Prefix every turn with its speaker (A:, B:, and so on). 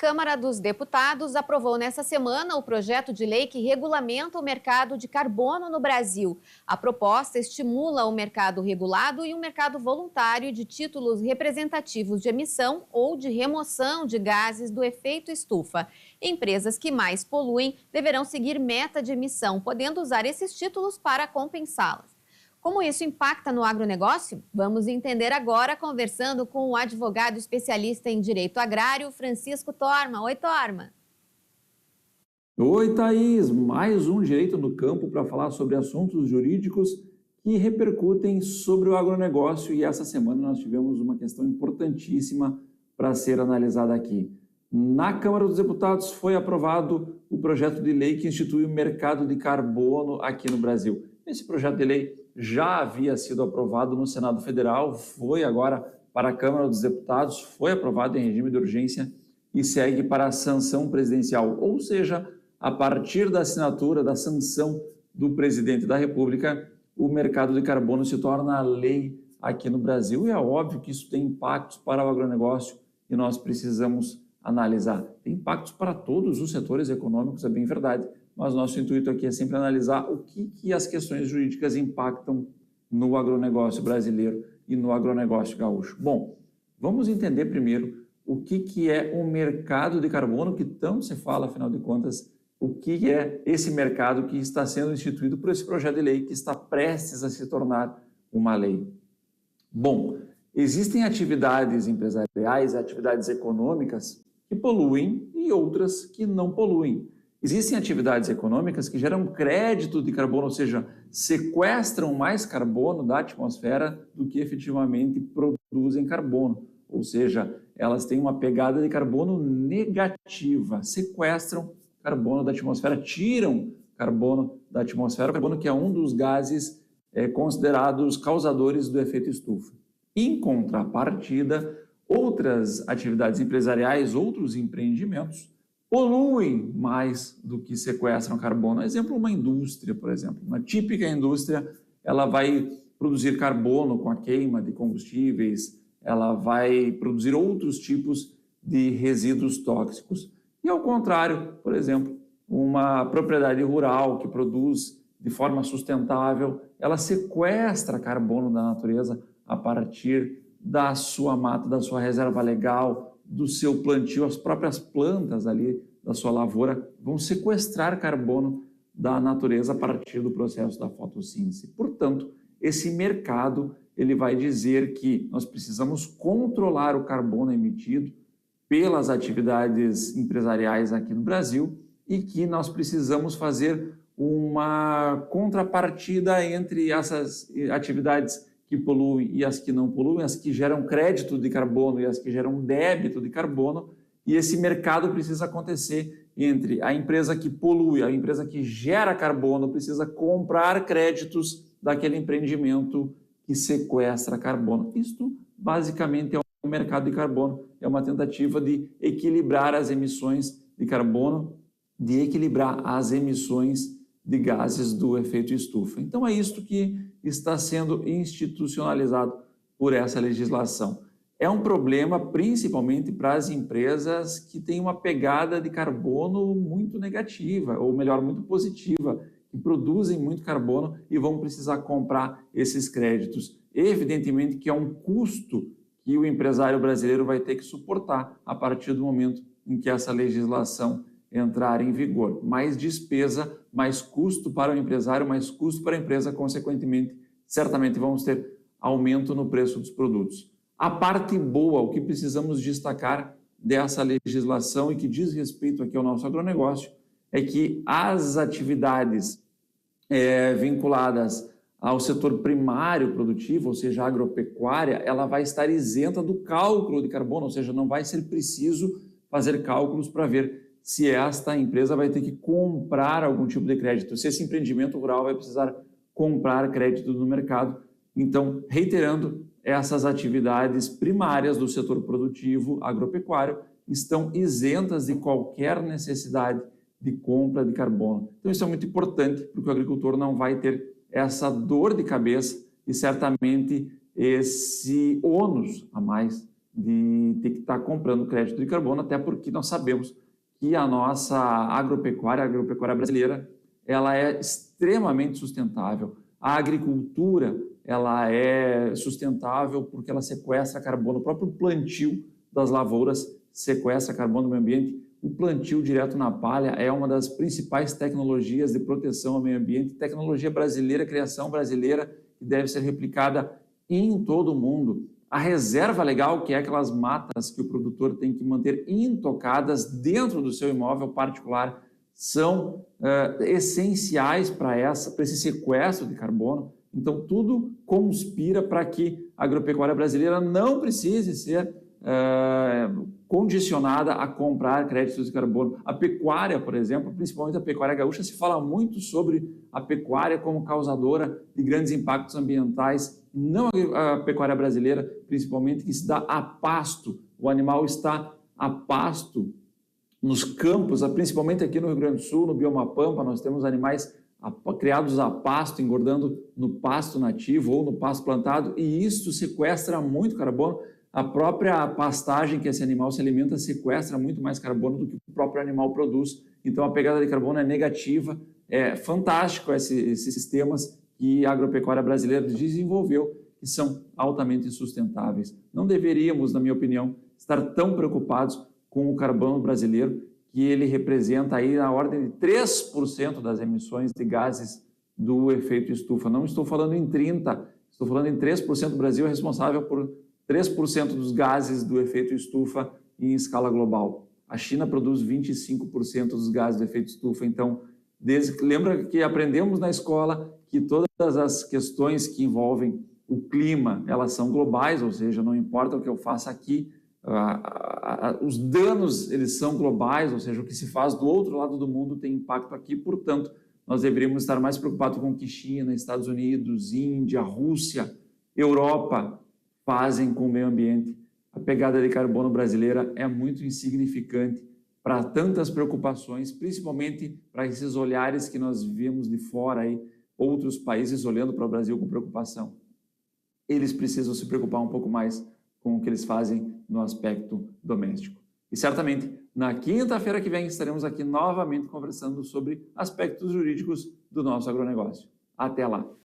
A: Câmara dos Deputados aprovou nesta semana o projeto de lei que regulamenta o mercado de carbono no Brasil. A proposta estimula o mercado regulado e um mercado voluntário de títulos representativos de emissão ou de remoção de gases do efeito estufa. Empresas que mais poluem deverão seguir meta de emissão, podendo usar esses títulos para compensá-las. Como isso impacta no agronegócio? Vamos entender agora conversando com o advogado especialista em direito agrário, Francisco Torma. Oi, Torma.
B: Oi, Thaís. Mais um Direito no Campo para falar sobre assuntos jurídicos que repercutem sobre o agronegócio. E essa semana nós tivemos uma questão importantíssima para ser analisada aqui. Na Câmara dos Deputados foi aprovado o projeto de lei que institui o mercado de carbono aqui no Brasil. Esse projeto de lei já havia sido aprovado no Senado Federal, foi agora para a Câmara dos Deputados, foi aprovado em regime de urgência e segue para a sanção presidencial, ou seja, a partir da assinatura, da sanção do presidente da República, o mercado de carbono se torna lei aqui no Brasil. E é óbvio que isso tem impactos para o agronegócio e nós precisamos analisar. Tem impactos para todos os setores econômicos, é bem verdade, mas nosso intuito aqui é sempre analisar o que as questões jurídicas impactam no agronegócio brasileiro e no agronegócio gaúcho. Bom, vamos entender primeiro o que é o mercado de carbono, que tanto se fala, afinal de contas, o que é esse mercado que está sendo instituído por esse projeto de lei que está prestes a se tornar uma lei. Bom, existem atividades empresariais, atividades econômicas que poluem e outras que não poluem. Existem atividades econômicas que geram crédito de carbono, ou seja, sequestram mais carbono da atmosfera do que efetivamente produzem carbono. Ou seja, elas têm uma pegada de carbono negativa, sequestram carbono da atmosfera, tiram carbono da atmosfera, carbono que é um dos gases considerados causadores do efeito estufa. Em contrapartida, outras atividades empresariais, outros empreendimentos, poluem mais do que sequestram carbono. Exemplo, uma indústria, por exemplo. Uma típica indústria, ela vai produzir carbono com a queima de combustíveis, ela vai produzir outros tipos de resíduos tóxicos. E ao contrário, por exemplo, uma propriedade rural que produz de forma sustentável, ela sequestra carbono da natureza a partir da sua mata, da sua reserva legal, do seu plantio. As próprias plantas ali da sua lavoura vão sequestrar carbono da natureza a partir do processo da fotossíntese. Portanto, esse mercado ele vai dizer que nós precisamos controlar o carbono emitido pelas atividades empresariais aqui no Brasil e que nós precisamos fazer uma contrapartida entre essas atividades que poluem e as que não poluem, as que geram crédito de carbono e as que geram débito de carbono, e esse mercado precisa acontecer entre a empresa que polui, a empresa que gera carbono, precisa comprar créditos daquele empreendimento que sequestra carbono. Isto basicamente é o mercado de carbono, é uma tentativa de equilibrar as emissões de carbono, de equilibrar as emissões de gases do efeito estufa. Então é isto que está sendo institucionalizado por essa legislação. É um problema principalmente para as empresas que têm uma pegada de carbono muito negativa, ou melhor, muito positiva, que produzem muito carbono e vão precisar comprar esses créditos. Evidentemente que é um custo que o empresário brasileiro vai ter que suportar a partir do momento em que essa legislação entrar em vigor. Mais despesa, mais custo para o empresário, mais custo para a empresa, consequentemente, certamente vamos ter aumento no preço dos produtos. A parte boa, o que precisamos destacar dessa legislação e que diz respeito aqui ao nosso agronegócio, é que as atividades vinculadas ao setor primário produtivo, ou seja, a agropecuária, ela vai estar isenta do cálculo de carbono, ou seja, não vai ser preciso fazer cálculos para ver se esta empresa vai ter que comprar algum tipo de crédito, se esse empreendimento rural vai precisar comprar crédito no mercado. Então, reiterando, essas atividades primárias do setor produtivo agropecuário estão isentas de qualquer necessidade de compra de carbono. Então, isso é muito importante, porque o agricultor não vai ter essa dor de cabeça e certamente esse ônus a mais de ter que estar comprando crédito de carbono, até porque nós sabemos que a nossa a agropecuária brasileira, ela é extremamente sustentável. A agricultura, ela é sustentável porque ela sequestra carbono. O próprio plantio das lavouras sequestra carbono no meio ambiente. O plantio direto na palha é uma das principais tecnologias de proteção ao meio ambiente, tecnologia brasileira, criação brasileira, que deve ser replicada em todo o mundo. A reserva legal, que é aquelas matas que o produtor tem que manter intocadas dentro do seu imóvel particular, são essenciais para esse sequestro de carbono. Então, tudo conspira para que a agropecuária brasileira não precise ser condicionada a comprar créditos de carbono. A pecuária, por exemplo, principalmente a pecuária gaúcha, se fala muito sobre a pecuária como causadora de grandes impactos ambientais, não a pecuária brasileira, principalmente, que se dá a pasto. O animal está a pasto nos campos, principalmente aqui no Rio Grande do Sul, no bioma Pampa, nós temos animais criados a pasto, engordando no pasto nativo ou no pasto plantado, e isso sequestra muito carbono. A própria pastagem que esse animal se alimenta sequestra muito mais carbono do que o próprio animal produz. Então, a pegada de carbono é negativa. É fantástico esses sistemas que a agropecuária brasileira desenvolveu, que são altamente sustentáveis. Não deveríamos, na minha opinião, estar tão preocupados com o carbono brasileiro, que ele representa aí na ordem de 3% das emissões de gases do efeito estufa. Não estou falando em 30%, estou falando em 3%. O Brasil é responsável por 3% dos gases do efeito estufa em escala global. A China produz 25% dos gases do efeito estufa. Então, lembra que aprendemos na escola que todas as questões que envolvem o clima, elas são globais, ou seja, não importa o que eu faça aqui, os danos, eles são globais, ou seja, o que se faz do outro lado do mundo tem impacto aqui. Portanto, nós deveríamos estar mais preocupados com o que China, Estados Unidos, Índia, Rússia, Europa fazem com o meio ambiente. A pegada de carbono brasileira é muito insignificante para tantas preocupações, principalmente para esses olhares que nós vemos de fora, aí, outros países olhando para o Brasil com preocupação. Eles precisam se preocupar um pouco mais com o que eles fazem no aspecto doméstico. E certamente, na quinta-feira que vem, estaremos aqui novamente conversando sobre aspectos jurídicos do nosso agronegócio. Até lá!